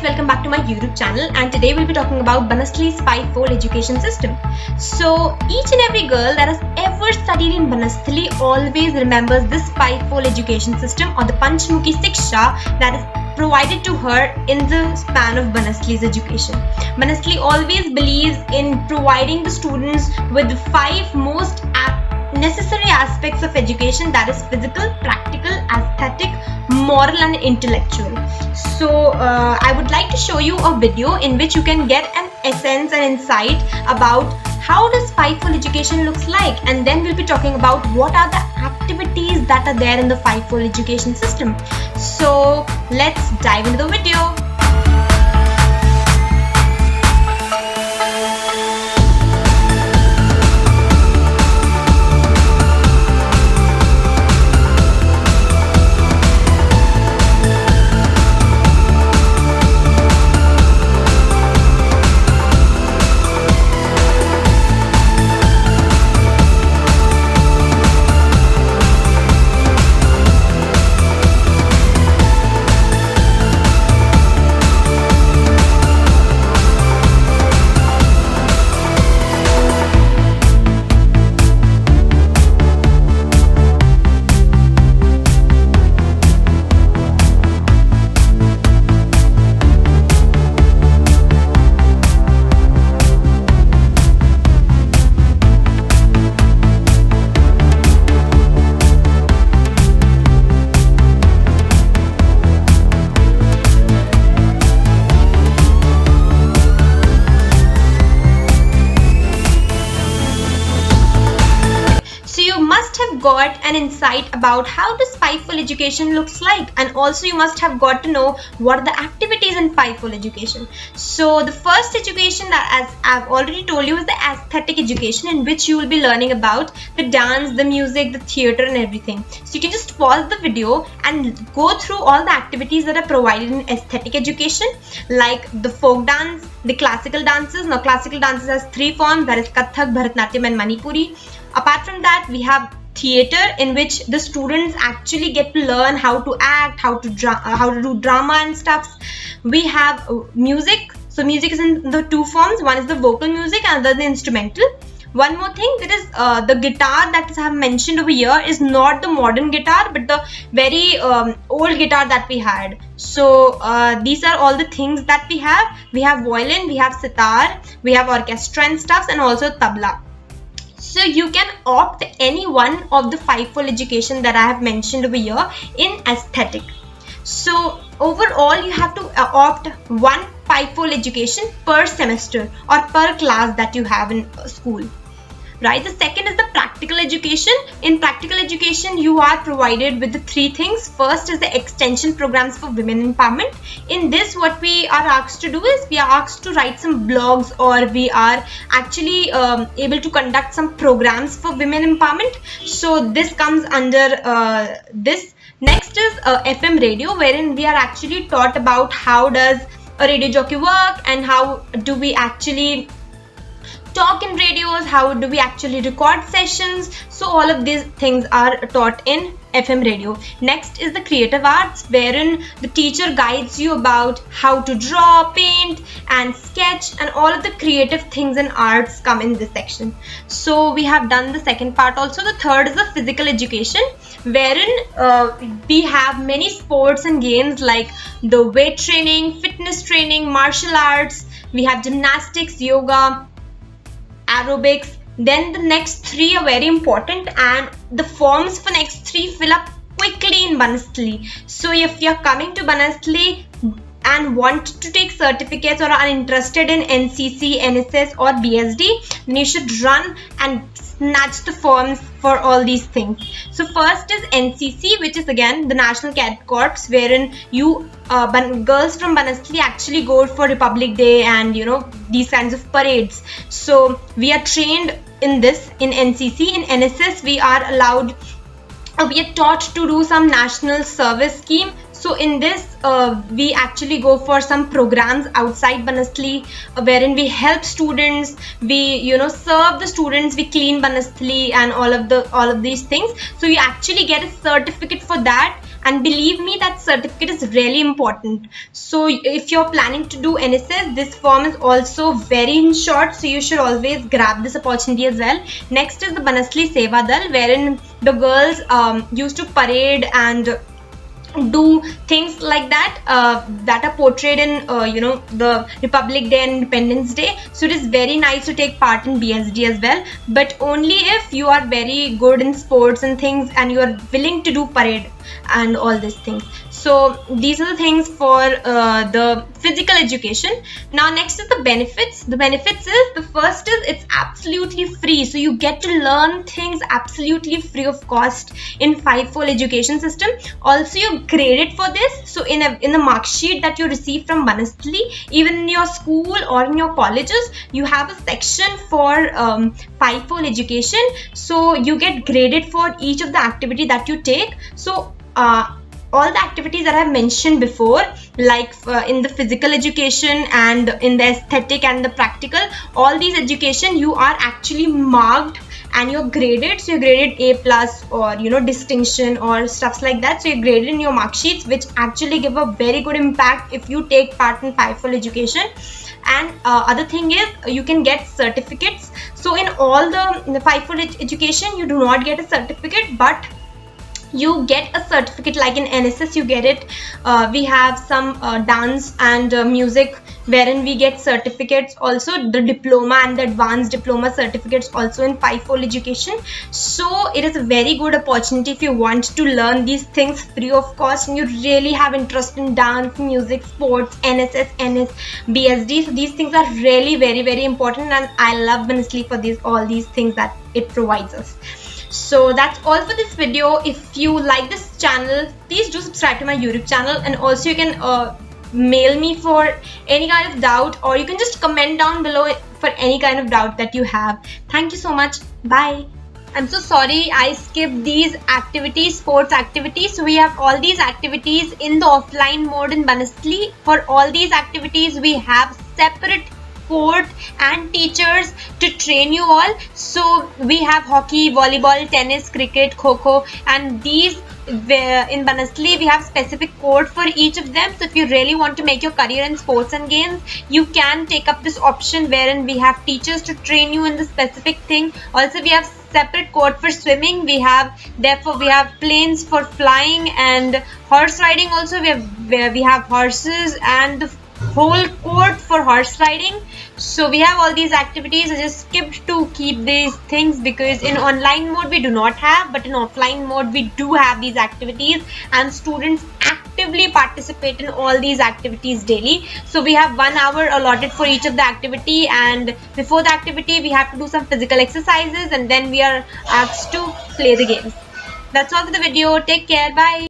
welcome back to my YouTube channel, and today we'll be talking about Banasthali's five-fold education system. So each and every girl that has ever studied in Banasthali always remembers this five-fold education system, or the panchmukhi siksha, that is provided to her in the span of Banasthali's education. Banasthali always believes in providing the students with the five most necessary aspects of education, that is physical, practical, aesthetic, moral and intellectual. So I would like to show you a video in which you can get an essence and insight about how does five-fold education looks like, and then we'll be talking about what are the activities that are there in the five-fold education system. So let's dive into the video. Got an insight about how this five-fold education looks like, and also you must have got to know what are the activities in five-fold education. So the first education, that as I've already told you, is the aesthetic education, in which you will be learning about the dance, the music, the theatre and everything. So you can just pause the video and go through all the activities that are provided in aesthetic education, like the folk dance, the classical dances. Now classical dances has three forms, that is Kathak, Bharatanatyam and Manipuri. Apart from that, we have theatre, in which the students actually get to learn how to act, how to do drama and stuff. We have music. So music is in the two forms. One is the vocal music and the other the instrumental. One more thing, that is the guitar that I have mentioned over here is not the modern guitar, but the very old guitar that we had. So these are all the things that we have. We have violin, we have sitar, we have orchestra and stuff, and also tabla. So you can opt any one of the five-fold education that I have mentioned over here in aesthetic. So overall you have to opt one five-fold education per semester or per class that you have in school. Right. The second is the practical education. In practical education, you are provided with the three things. First is the extension programs for women empowerment. In this, what we are asked to do is we are asked to write some blogs, or we are actually able to conduct some programs for women empowerment. So this comes under this. Next is FM radio, wherein we are actually taught about how does a radio jockey work and how do we actually talk in radios, how do we actually record sessions. So all of these things are taught in FM radio. Next is the creative arts, wherein the teacher guides you about how to draw, paint and sketch, and all of the creative things and arts come in this section. So we have done the second part also. The third is the physical education, wherein we have many sports and games like the weight training, fitness training, martial arts. We have gymnastics, yoga, aerobics. Then the next three are very important, and the forms for next three fill up quickly in Banasthali. So if you're coming to Banasthali and want to take certificates or are interested in NCC, NSS or BSD, then you should run and snatch the forms for all these things. So first is NCC, which is again the National Cadet Corps, wherein you girls from Banasthali actually go for Republic Day and these kinds of parades. So we are trained in this in NCC. In NSS we are allowed, we are taught to do some national service scheme. So in this we actually go for some programs outside Banasthali, wherein we help students, we serve the students, we clean Banasthali and all of these things. So you actually get a certificate for that, and believe me, that certificate is really important. So if you're planning to do NSS, this form is also very in short, so you should always grab this opportunity as well. Next is the Banasthali Seva Dal, wherein the girls used to parade and do things like that that are portrayed in the Republic Day and Independence Day. So it is very nice to take part in BSD as well, but only if you are very good in sports and things and you are willing to do parade and all these things. So these are the things for the physical education. Now next is the benefits. The benefits is, the first is it's absolutely free, so you get to learn things absolutely free of cost in fivefold education system. Also you're graded for this, so in the mark sheet that you receive from Banasthali, even in your school or in your colleges, you have a section for fivefold education, so you get graded for each of the activity that you take. So all the activities that I've mentioned before, like in the physical education and in the aesthetic and the practical, all these education, you are actually marked and you're graded. So you're graded A plus or distinction or stuffs like that. So you're graded in your mark sheets, which actually give a very good impact if you take part in fivefold education. And other thing is, you can get certificates. So in all the fivefold education, you do not get a certificate, but you get a certificate. Like in NSS you get it. We have some dance and music wherein we get certificates, also the diploma and the advanced diploma certificates also in fivefold education. So it is a very good opportunity if you want to learn these things free of cost and you really have interest in dance, music, sports, NSS, NS, BSD. So these things are really very, very important, and I love Banasthali for all these things that it provides us. So that's all for this video. If you like this channel, please do subscribe to my YouTube channel, and also you can mail me for any kind of doubt, or you can just comment down below for any kind of doubt that you have. Thank you so much. Bye. I'm so sorry I skipped these activities, sports activities. So we have all these activities in the offline mode in Banasthali. For all these activities, we have separate court and teachers to train you all. So we have hockey, volleyball, tennis, cricket, kho-kho, and these in Banasthali we have specific code for each of them. So if you really want to make your career in sports and games, you can take up this option wherein we have teachers to train you in the specific thing. Also we have separate code for swimming. We have planes for flying, and horse riding also. We have horses and the whole court for horse riding. So we have all these activities. I just skipped to keep these things because in online mode we do not have, but in offline mode we do have these activities, and students actively participate in all these activities daily. So we have 1 hour allotted for each of the activity, and before the activity we have to do some physical exercises, and then we are asked to play the games. That's all for the video. Take care. Bye.